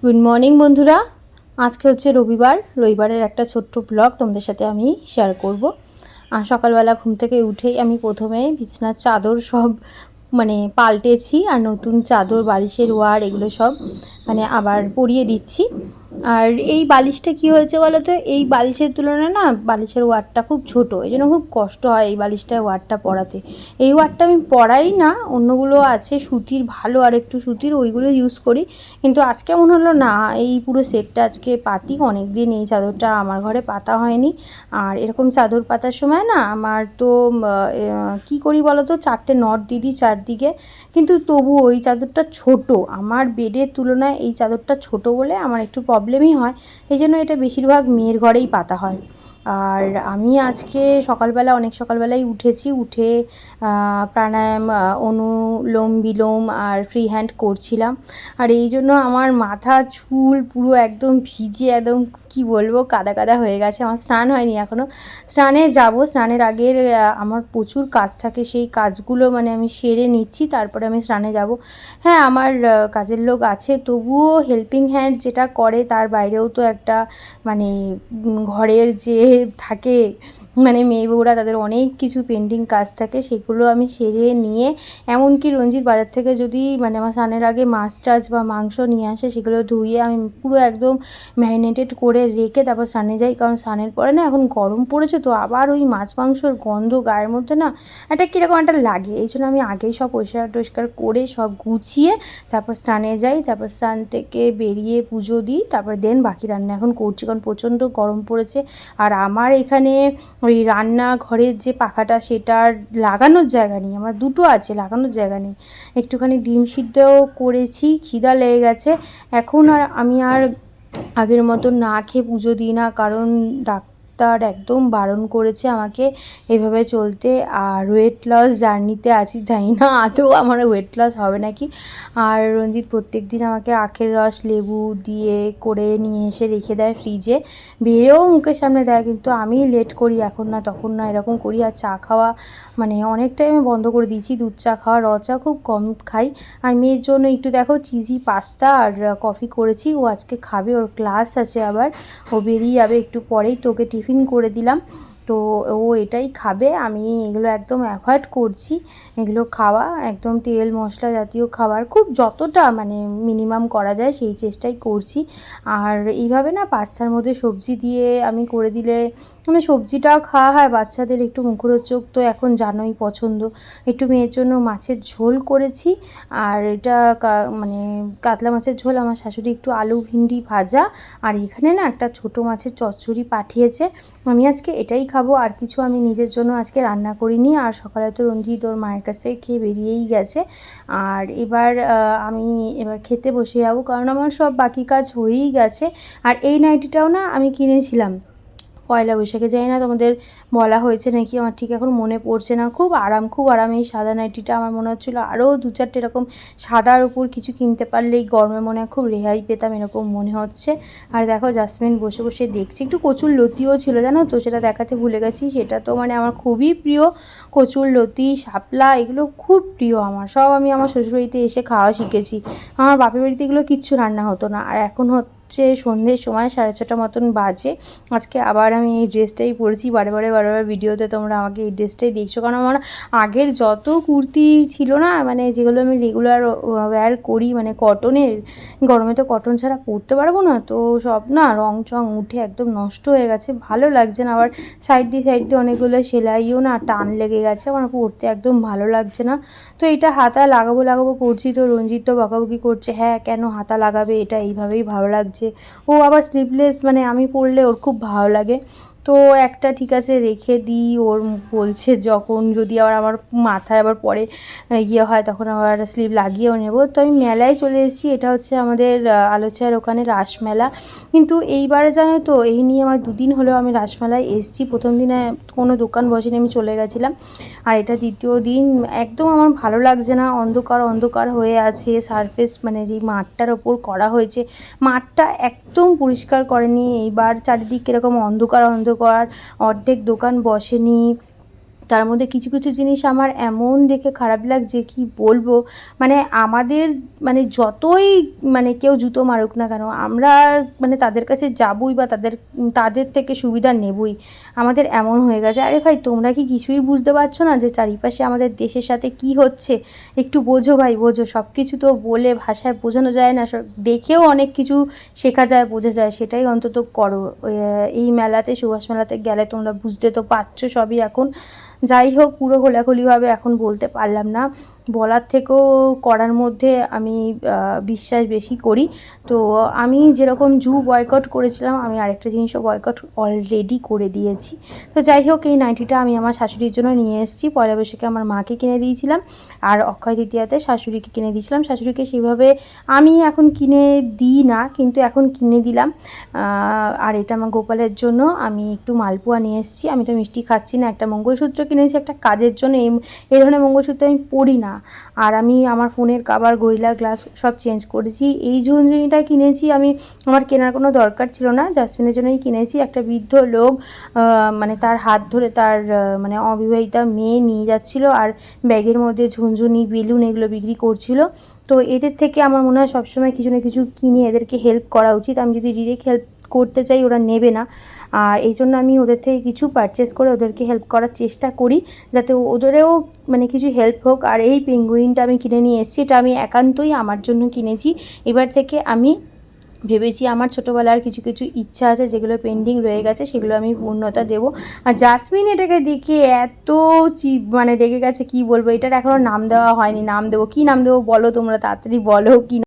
Good morning বন্ধুরা। আজকে হচ্ছে রবিবারের একটা ছোট্ট ব্লগ তোমাদের সাথে আমি শেয়ার করব। আর সকালবেলা ঘুম থেকে উঠেই আমি প্রথমে বিছানার চাদর সব পাল্টেছি, আর নতুন চাদর, বালিশের ওয়ার এগুলো সব আবার পরিয়ে দিচ্ছি। আর এই বালিশটা কি হয়েছে বলো তো, এই বালিশের তুলনায় না বালিশের ওয়ারটা খুব ছোট, এই জন্য খুব কষ্ট হয় এই বালিশটার ওয়ারটা পরাতে। এই ওয়ারটা আমি পরাই না, অন্যগুলো আছে সুতির ভালো, আর একটু সুতির ওইগুলো ইউজ করি। কিন্তু আজকে মনে হলো না, এই পুরো সেটটা আজকে পাতি। অনেক দিন এই চাদরটা আমার ঘরে পাতা হয়নি। আর এরকম চাদর পাতার সময় না আমার তো কী করি বলো তো, 4টে নট দিয়ে দিই চারদিকে। কিন্তু তবু ওই চাদরটা ছোট, আমার বেডের তুলনায় এই চাদরটা ছোট বলে আমার একটু প্রবলেমই হয়। এই জন্য এটা বেশিরভাগ মেয়ের ঘরেই পাতা হয়। আর আমি আজকে অনেক সকালবেলায় উঠেছি, উঠে প্রাণায়াম, অনুলোম বিলোম আর ফ্রি হ্যান্ড করছিলাম। আর এই জন্য আমার মাথা চুল পুরো একদম ভিজে, একদম কি বলবো, কাদা কাদা হয়ে গেছে। আমার স্নান হয়নি এখনও, স্নানে যাব। স্নানের আগের আমার প্রচুর কাজ থাকে, সেই কাজগুলো আমি সেরে নিচ্ছি, তারপরে আমি স্নানে যাব। হ্যাঁ, আমার কাজের লোক আছে, তবুও হেল্পিং হ্যান্ড যেটা করে তার বাইরেও তো একটা ঘরের যে থাকে মেয়ে বউরা, তাদের অনেক কিছু পেন্ডিং কাজ থাকে, সেগুলো আমি সেরে নিয়ে, এমনকি রঞ্জিত বাজার থেকে যদি আমার স্নানের আগে মাছ টাছ বা মাংস নিয়ে আসে, সেগুলো ধুয়ে আমি পুরো একদম ম্যারিনেটেড করে রেখে তারপর স্নানে যাই। কারণ স্নানের পরে না এখন গরম পড়েছে, তো আবার ওই মাছ মাংসর গন্ধ গায়ের মধ্যে না একটা কীরকম একটা লাগে। এই জন্য আমি আগেই সব পরিষ্কার করে সব গুছিয়ে তারপর স্নানে যাই। তারপর স্নান থেকে বেরিয়ে পুজো দিই, তারপর দেন বাকি রান্না এখন করছি, কারণ প্রচণ্ড গরম পড়েছে। আর আমার এখানে ওই রান্নাঘরের যে পাখাটা, সেটার লাগানোর জায়গা নেই। আমার দুটো আছে, লাগানোর জায়গা নেই। একটুখানি ডিম সিদ্ধও করেছি, খিদা লেগে গেছে। এখন আমি আগের মতো না খেয়ে পুজো দিই না, কারণ ডাক্তার একদম বারণ করেছে আমাকে এভাবে চলতে। আর ওয়েট লস জার্নিতে আছি, জানি না আদৌ আমার ওয়েট লস হবে নাকি। আর রঞ্জিত প্রত্যেক দিন আমাকে আখের রস লেবু দিয়ে করে নিয়ে এসে রেখে দেয় ফ্রিজে, বেরেও মুখের সামনে দেয়, কিন্তু আমি লেট করি, এখন না তখন না এরকম করি। আর চা খাওয়া অনেকটাই আমি বন্ধ করে দিয়েছি, দুধ চা খাওয়া, র চা খুব কম খাই। আর মেয়ের জন্য একটু দেখো চিজি পাস্তা আর কফি করেছি, ও আজকে খাবে, ওর ক্লাস আছে আবার, ও বেরিয়ে যাবে একটু পরেই, তো ওকে টিফিন করে দিলাম। তো ও এটাই খাবে। আমি এগুলো একদম অ্যাভয়েড করছি, এগুলো খাওয়া একদম তেল মশলা জাতীয় খাবার খুব যতটা মিনিমাম করা যায় সেই চেষ্টাই করছি। আর এইভাবে না পাস্তার মধ্যে সবজি দিয়ে আমি করে দিলে সবজিটাও খাওয়া হয়, বাচ্চাদের একটু মুখরোচক তো এখন জানোই পছন্দ। একটু মেয়ের জন্য মাছের ঝোল করেছি, আর এটা কাতলা মাছের ঝোল, আমার শাশুড়ি একটু আলু ভিন্ডি ভাজা, আর এখানে না একটা ছোটো মাছের চচ্চড়ি পাঠিয়েছে। আমি আজকে এটাই খাবো, আর কিছু আমি নিজের জন্য আজকে রান্না করিনি। আর সকালে তো রঞ্জিত ওর মায়ের কাছ থেকে খেয়ে বেরিয়েই গেছে। আর আমি এবার খেতে বসে যাবো, কারণ আমার সব বাকি কাজ হয়েই গেছে। আর এই নাইটিটাও না আমি কিনেছিলাম পয়লা বৈশাখে, জানি না তোমাদের বলা হয়েছে নাকি, আমার ঠিক এখন মনে পড়ছে না। খুব আরাম এই সাদা নাইটিটা। আমার মনে হচ্ছিলো আরও 2-4টে এরকম সাদার উপর কিছু কিনতে পারলেই গরমে মনে হয় খুব রেহাই পেতাম, এরকম মনে হচ্ছে। আর দেখো জাসমিন বসে বসে দেখছি, একটু কচুর লতিও ছিল জানো তো, সেটা দেখাতে ভুলে গেছি। সেটা তো আমার খুবই প্রিয়, কচুর লতি শাপলা এগুলো খুব প্রিয় আমার। সব আমি আমার শ্বশুরবাড়িতে এসে খাওয়া শিখেছি, আমার বাপের বাড়িতে এগুলো কিচ্ছু রান্না হতো না। আর এখন সন্ধ্যের সময় 6:30 মতন বাজে। আজকে আবার আমি এই ড্রেসটাই পরেছি, বারে বারে ভিডিওতে তোমরা আমাকে এই ড্রেসটাই দেখছো, কারণ আমার আগের যত কুর্তি ছিল না যেগুলো আমি রেগুলার ওয়্যার করি কটনের, গরমে তো কটন ছাড়া পরতে পারবো না, তো সব না রং চং উঠে একদম নষ্ট হয়ে গেছে, ভালো লাগছে না। আবার সাইড দিয়ে অনেকগুলো সেলাইও না টান লেগে গেছে, আমার পরতে একদম ভালো লাগছে না। তো এটা হাতা লাগাবো করছি, তো রঞ্জিত তো বকাবকি করছে, হ্যাঁ কেন হাতা লাগাবে, এটা এইভাবেই ভালো লাগছে। ও আবার স্লিভলেস আমি পরলে ওর খুব ভালো লাগে। তো একটা ঠিক আছে রেখে দিই, ওর বলছে যখন যদি আবার আমার মাথায় আবার পরে হয় তখন আবার স্লিভ লাগিয়েও নেব। তো আমি মেলায় চলে এসেছি, এটা হচ্ছে আমাদের আলোচার ওখানে রাসমেলা। কিন্তু এইবারে জানো তো, এই নিয়ে আমার 2 দিন হলেও আমি রাসমেলায় এসেছি। প্রথম দিনে কোনো দোকান বসেনি, আমি চলে গেছিলাম। আর এটা দ্বিতীয় দিন, একদম আমার ভালো লাগছে না, অন্ধকার হয়ে আছে। সারফেস যেই মাঠটার ওপর করা হয়েছে, মাঠটা একদম পরিষ্কার করেনি। এইবার চারিদিক এরকম অন্ধকার, অর্ধেক দোকান বসেনি। তার মধ্যে কিছু কিছু জিনিস আমার এমন দেখে খারাপ লাগছে কি বলবো। মানে আমাদের মানে যতই মানে কেউ জুতো মারুক না কেন, আমরা মানে তাদের কাছে যাবই বা তাদের থেকে সুবিধা নেবই। আমাদের এমন হয়ে গেছে। আরে ভাই, তোমরা কি কিছুই বুঝতে পারছো না যে চারিপাশে আমাদের দেশের সাথে কি হচ্ছে? একটু বোঝো ভাই, বোঝো। সব কিছু তো বলে ভাষায় বোঝানো যায় না, দেখেও অনেক কিছু শেখা যায়, বোঝা যায়। সেটাই অন্তত করো। এই মেলাতে, সুভাষ মেলাতে গেলে তোমরা বুঝতে তো পারছো সবই এখন। যাই হোক, পুরো খোলাখুলিভাবে এখন বলতে পারলাম না, বলার থেকেও করার মধ্যে আমি বিশ্বাস বেশি করি। তো আমি যেরকম জু বয়কট করেছিলাম, আমি আরেকটা জিনিসও বয়কট অলরেডি করে দিয়েছি। তো যাই হোক, এই নাইটিটা আমি আমার শাশুড়ির জন্য নিয়ে এসেছি। পয়লা বৈশাখে আমার মাকে কিনে দিয়েছিলাম, আর অক্ষয় তৃতীয়াতে শাশুড়িকে কিনে দিয়েছিলাম। শাশুড়িকে সেভাবে আমি এখন কিনে দিই না, কিন্তু এখন কিনে দিলাম। আর এটা আমার গোপালের জন্য আমি একটু মালপোয়া নিয়ে এসেছি। আমি তো মিষ্টি খাচ্ছি না। একটা মঙ্গলসূত্র কিনেছি একটা কাজের জন্য। এই ধরনের মঙ্গলসূত্র আমি পরি না। আর আমি আমার ফোনের কভার, গরিলা গ্লাস সব চেঞ্জ করেছি। এই ঝুনঝুনিটা কিনেছি আমি, আমার কেনার কোনো দরকার ছিল না, জাসমিনের জন্যই কিনেছি। একটা বৃদ্ধ লোক মানে তার হাত ধরে তার মানে অবিবাহিতা মেয়ে নিয়ে যাচ্ছিলো, আর ব্যাগের মধ্যে ঝুনঝুনি, বেলুন এগুলো বিক্রি করছিল। তো এদের থেকে আমার মনে হয় সবসময় কিছু না কিছু কিনে এদেরকে হেল্প করা উচিত। আমি যদি ডিরেক্ট হেল্প করতে চাই, ওরা নেবে না। আর এই জন্য আমি ওদের থেকে কিছু পারচেস করে ওদেরকে হেল্প করার চেষ্টা করি, যাতে ওদেরও মানে কিছু হেল্প হোক। আর এই পেঙ্গুইনটা আমি কিনে নিয়ে এসেছি, এটা আমি একান্তই আমার জন্য কিনেছি। এবার থেকে আমি ভেবেছি আমার ছোটোবেলার কিছু কিছু ইচ্ছা আছে যেগুলো পেন্ডিং রয়ে গেছে, সেগুলো আমি পূর্ণতা দেবো। আর জাসমিন এটাকে দেখে এত মানে রেগে গেছে, কি বলবো। এটার এখনও নাম দেওয়া হয়নি। নাম দেবো, কী নাম দেবো বলো তোমরা, তাড়াতাড়ি বলো কী